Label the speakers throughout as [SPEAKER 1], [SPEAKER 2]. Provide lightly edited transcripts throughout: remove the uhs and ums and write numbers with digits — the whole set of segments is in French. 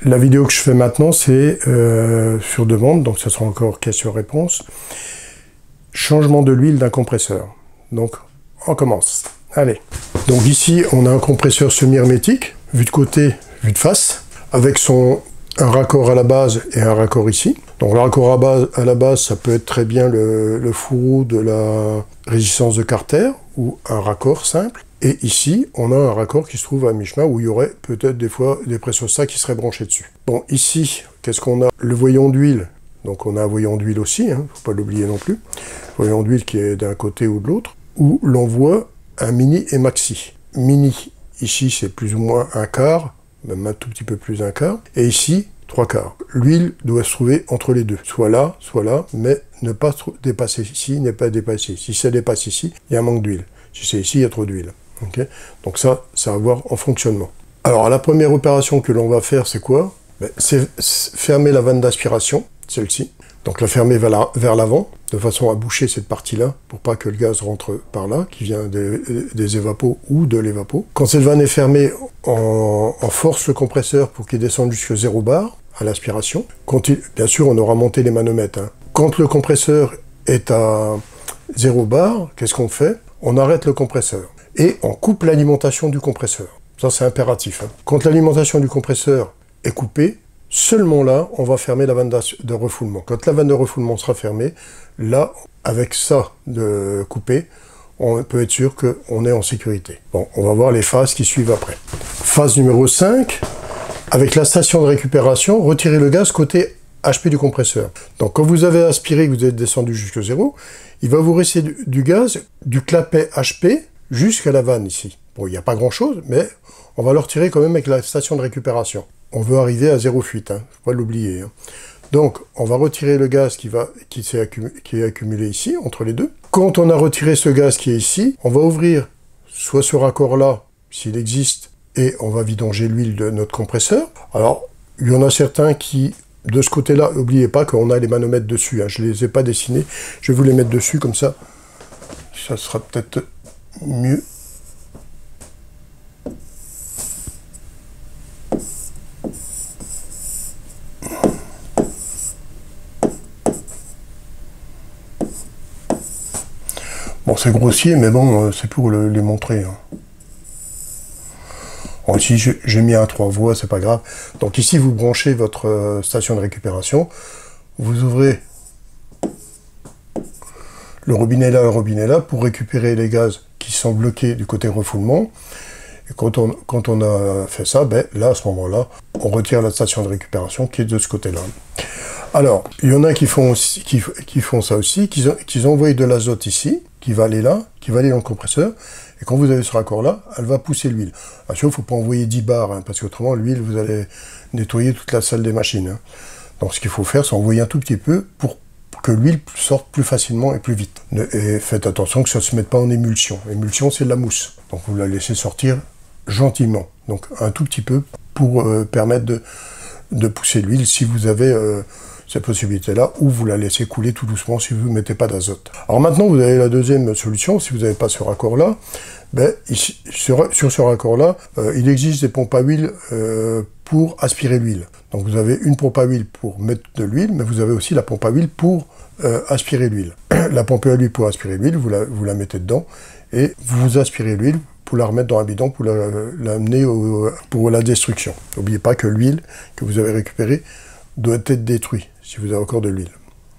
[SPEAKER 1] La vidéo que je fais maintenant, c'est sur demande, donc ce sera encore question-réponse. Changement de l'huile d'un compresseur. Donc, on commence. Allez. Donc ici, on a un compresseur semi-hermétique, vue de côté, vue de face, avec un raccord à la base et un raccord ici. Donc le raccord à la base, ça peut être très bien le fourreau de la résistance de Carter, ou un raccord simple. Et ici, on a un raccord qui se trouve à mi-chemin, où il y aurait peut-être des fois des pressostats qui seraient branchés dessus. Bon, ici, qu'est-ce qu'on a? Le voyant d'huile. Donc on a un voyant d'huile aussi, hein, faut pas l'oublier non plus. Voyant d'huile qui est d'un côté ou de l'autre, où l'on voit un mini et maxi. Mini, ici, c'est plus ou moins un quart, même un tout petit peu plus d'un quart. Et ici, 3/4. L'huile doit se trouver entre les deux, soit là, mais ne pas dépasser ici, ne pas dépasser. Si ça dépasse ici, il y a un manque d'huile. Si c'est ici, il y a trop d'huile. Okay, donc ça va voir en fonctionnement. Alors la première opération que l'on va faire, c'est quoi? C'est fermer la vanne d'aspiration, celle-ci. Donc la fermer vers l'avant, de façon à boucher cette partie-là, pour pas que le gaz rentre par là, qui vient des évapos ou de l'évapo. Quand cette vanne est fermée, on force le compresseur pour qu'il descende jusqu'à 0 bar à l'aspiration. Bien sûr, on aura monté les manomètres. Hein. Quand le compresseur est à 0 bar, qu'est-ce qu'on fait? On arrête le compresseur. Et on coupe l'alimentation du compresseur. Ça, c'est impératif. Hein. Quand l'alimentation du compresseur est coupée, seulement là, on va fermer la vanne de refoulement. Quand la vanne de refoulement sera fermée, là, avec ça de coupé, on peut être sûr qu'on est en sécurité. Bon, on va voir les phases qui suivent après. Phase numéro 5, avec la station de récupération, retirez le gaz côté HP du compresseur. Donc, quand vous avez aspiré, que vous êtes descendu jusqu'à 0, il va vous rester du gaz du clapet HP jusqu'à la vanne ici. Bon, il n'y a pas grand-chose, mais on va le retirer quand même avec la station de récupération. On veut arriver à 0 fuite, hein, faut pas l'oublier. Hein. Donc, on va retirer le gaz qui est accumulé ici, entre les deux. Quand on a retiré ce gaz qui est ici, on va ouvrir soit ce raccord-là, s'il existe, et on va vidanger l'huile de notre compresseur. Alors, il y en a certains qui, de ce côté-là, n'oubliez pas qu'on a les manomètres dessus. Hein, je ne les ai pas dessinés, je vais vous les mettre dessus, comme ça sera peut-être mieux. Bon, c'est grossier, mais bon, c'est pour les montrer. Hein. Bon, ici, j'ai mis un 3 voies, c'est pas grave. Donc ici, vous branchez votre station de récupération. Vous ouvrez le robinet là, pour récupérer les gaz qui sont bloqués du côté refoulement. Et quand on a fait ça, là, à ce moment-là, on retire la station de récupération qui est de ce côté-là. Alors, il y en a qui font ça aussi, qui envoient de l'azote ici, qui va aller là, qui va aller dans le compresseur, et quand vous avez ce raccord-là, elle va pousser l'huile. Bien sûr, il ne faut pas envoyer 10 bars, hein, parce qu'autrement, l'huile, vous allez nettoyer toute la salle des machines. Hein. Donc, ce qu'il faut faire, c'est envoyer un tout petit peu pour que l'huile sorte plus facilement et plus vite. Et faites attention que ça ne se mette pas en émulsion. Émulsion, c'est de la mousse. Donc, vous la laissez sortir gentiment. Donc, un tout petit peu pour permettre de pousser l'huile si vous avez cette possibilité-là, ou vous la laissez couler tout doucement si vous ne mettez pas d'azote. Alors maintenant, vous avez la deuxième solution, si vous n'avez pas ce raccord-là, ici, sur ce raccord-là, il existe des pompes à huile pour aspirer l'huile. Donc vous avez une pompe à huile pour mettre de l'huile, mais vous avez aussi la pompe à huile pour aspirer l'huile. La pompe à huile pour aspirer l'huile, vous la mettez dedans, et vous aspirez l'huile pour la remettre dans un bidon, pour l'amener pour la destruction. N'oubliez pas que l'huile que vous avez récupérée doit être détruite, si vous avez encore de l'huile.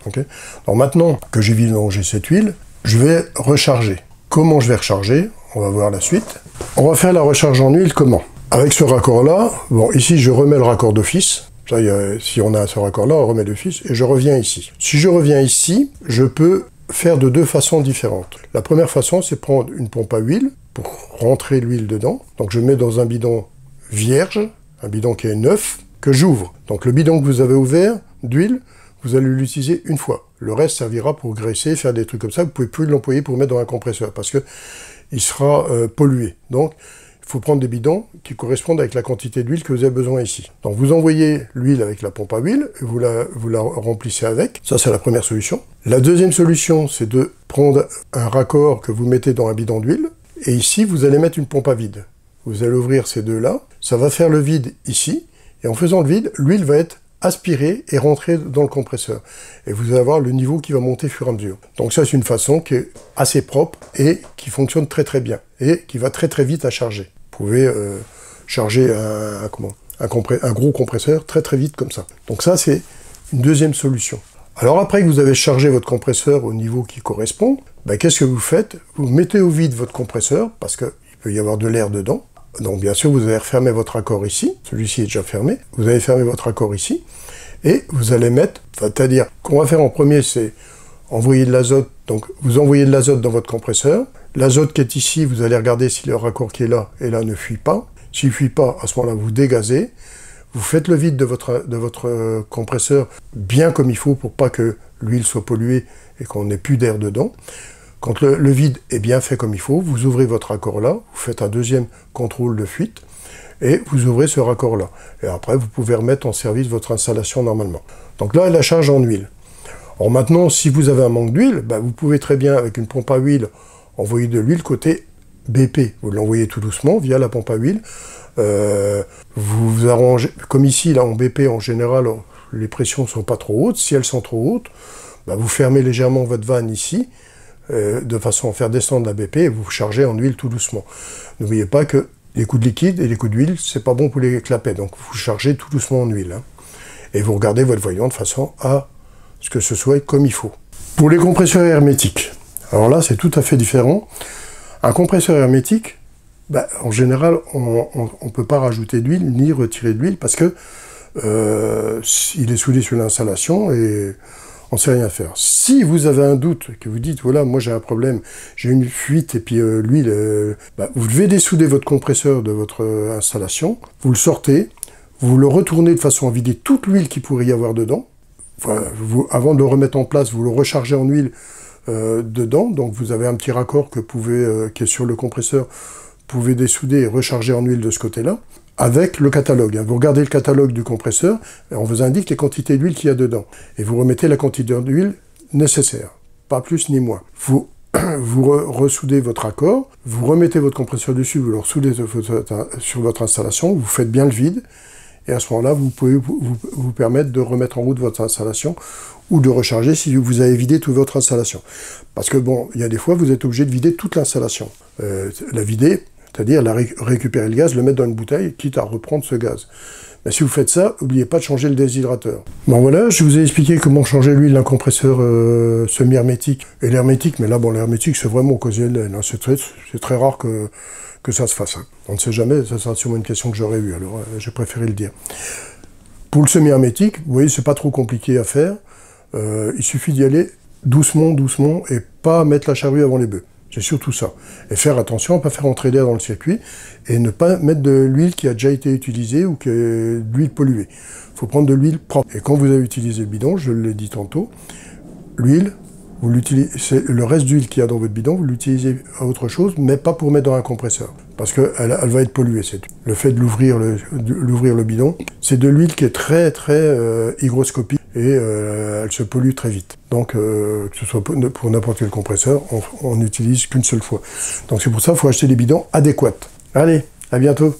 [SPEAKER 1] Okay. Alors maintenant que j'ai vidangé cette huile, je vais recharger. Comment je vais recharger? On va voir la suite. On va faire la recharge en huile comment? Avec ce raccord-là, bon, ici je remets le raccord d'office. Ça, si on a ce raccord-là, on remet d'office, et je reviens ici. Si je reviens ici, je peux faire de deux façons différentes. La première façon, c'est prendre une pompe à huile pour rentrer l'huile dedans. Donc je mets dans un bidon vierge, un bidon qui est neuf, que j'ouvre. Donc le bidon que vous avez ouvert d'huile, vous allez l'utiliser une fois. Le reste servira pour graisser, faire des trucs comme ça. Vous ne pouvez plus l'employer pour mettre dans un compresseur parce que il sera pollué. Donc il faut prendre des bidons qui correspondent avec la quantité d'huile que vous avez besoin ici. Donc vous envoyez l'huile avec la pompe à huile, et vous la remplissez avec. Ça, c'est la première solution. La deuxième solution, c'est de prendre un raccord que vous mettez dans un bidon d'huile, et ici, vous allez mettre une pompe à vide. Vous allez ouvrir ces deux-là, ça va faire le vide ici, Et en faisant le vide, l'huile va être aspirée et rentrer dans le compresseur. Et vous allez avoir le niveau qui va monter au fur et à mesure. Donc ça, c'est une façon qui est assez propre et qui fonctionne très très bien. Et qui va très très vite à charger. Vous pouvez charger un gros compresseur très très vite comme ça. Donc ça, c'est une deuxième solution. Alors après que vous avez chargé votre compresseur au niveau qui correspond, ben, qu'est-ce que vous faites? Vous mettez au vide votre compresseur, parce qu'il peut y avoir de l'air dedans. Donc bien sûr, vous allez refermer votre raccord ici. Celui-ci est déjà fermé. Vous allez fermer votre raccord ici. Et vous allez mettre, c'est-à-dire qu'on va faire en premier, c'est envoyer de l'azote. Donc vous envoyez de l'azote dans votre compresseur. L'azote qui est ici, vous allez regarder si le raccord qui est là et là ne fuit pas. S'il ne fuit pas, à ce moment-là, vous dégazez. Vous faites le vide de votre compresseur bien comme il faut pour pas que l'huile soit polluée et qu'on n'ait plus d'air dedans. Quand le vide est bien fait comme il faut, vous ouvrez votre raccord là, vous faites un deuxième contrôle de fuite et vous ouvrez ce raccord là. Et après, vous pouvez remettre en service votre installation normalement. Donc là, la charge en huile. Alors maintenant, si vous avez un manque d'huile, ben vous pouvez très bien, avec une pompe à huile, envoyer de l'huile côté BP. Vous l'envoyez tout doucement via la pompe à huile. Vous arrangez, comme ici, là, en BP, en général, les pressions ne sont pas trop hautes. Si elles sont trop hautes, ben vous fermez légèrement votre vanne ici, de façon à faire descendre la BP et vous chargez en huile tout doucement. N'oubliez pas que les coups de liquide et les coups d'huile, c'est pas bon pour les clapets, donc vous chargez tout doucement en huile. Hein. Et vous regardez votre voyant de façon à ce que ce soit comme il faut. Pour les compresseurs hermétiques, alors là, c'est tout à fait différent. Un compresseur hermétique, ben, en général, on ne peut pas rajouter d'huile ni retirer de l'huile parce que il est soudé sur l'installation et on ne sait rien faire. Si vous avez un doute, que vous dites, voilà, moi j'ai un problème, j'ai une fuite et puis l'huile, ben, vous devez dessouder votre compresseur de votre installation, vous le sortez, vous le retournez de façon à vider toute l'huile qu'il pourrait y avoir dedans. Voilà, avant de le remettre en place, vous le rechargez en huile dedans, donc vous avez un petit raccord que qui est sur le compresseur, vous pouvez dessouder et recharger en huile de ce côté-là, avec le catalogue. Vous regardez le catalogue du compresseur, et on vous indique les quantités d'huile qu'il y a dedans. Et vous remettez la quantité d'huile nécessaire, pas plus ni moins. Vous ressoudez votre raccord, vous remettez votre compresseur dessus, vous le ressoudez sur votre installation, vous faites bien le vide, et à ce moment-là, vous pouvez vous permettre de remettre en route votre installation ou de recharger si vous avez vidé toute votre installation. Parce que bon, il y a des fois, vous êtes obligé de vider toute l'installation. La vider, c'est-à-dire récupérer le gaz, le mettre dans une bouteille, quitte à reprendre ce gaz. Mais si vous faites ça, n'oubliez pas de changer le déshydrateur. Bon voilà, je vous ai expliqué comment changer l'huile d'un compresseur semi-hermétique et l'hermétique, mais là, bon, l'hermétique, c'est vraiment occasionnel. Hein. C'est très rare que ça se fasse. Hein. On ne sait jamais, ça sera sûrement une question que j'aurais eue, alors j'ai préféré le dire. Pour le semi-hermétique, vous voyez, c'est pas trop compliqué à faire. Il suffit d'y aller doucement, doucement, et pas mettre la charrue avant les bœufs. C'est surtout ça. Et faire attention à ne pas faire entrer d'air dans le circuit, et ne pas mettre de l'huile qui a déjà été utilisée ou qui est de l'huile polluée. Il faut prendre de l'huile propre. Et quand vous avez utilisé le bidon, je l'ai dit tantôt, l'huile, le reste d'huile qu'il y a dans votre bidon, vous l'utilisez à autre chose, mais pas pour mettre dans un compresseur. Parce qu'elle va être polluée, cette huile. Le fait de l'ouvrir le bidon, c'est de l'huile qui est très très hygroscopique et elle se pollue très vite. Donc, que ce soit pour n'importe quel compresseur, on n'utilise qu'une seule fois. Donc c'est pour ça qu'il faut acheter des bidons adéquats. Allez, à bientôt.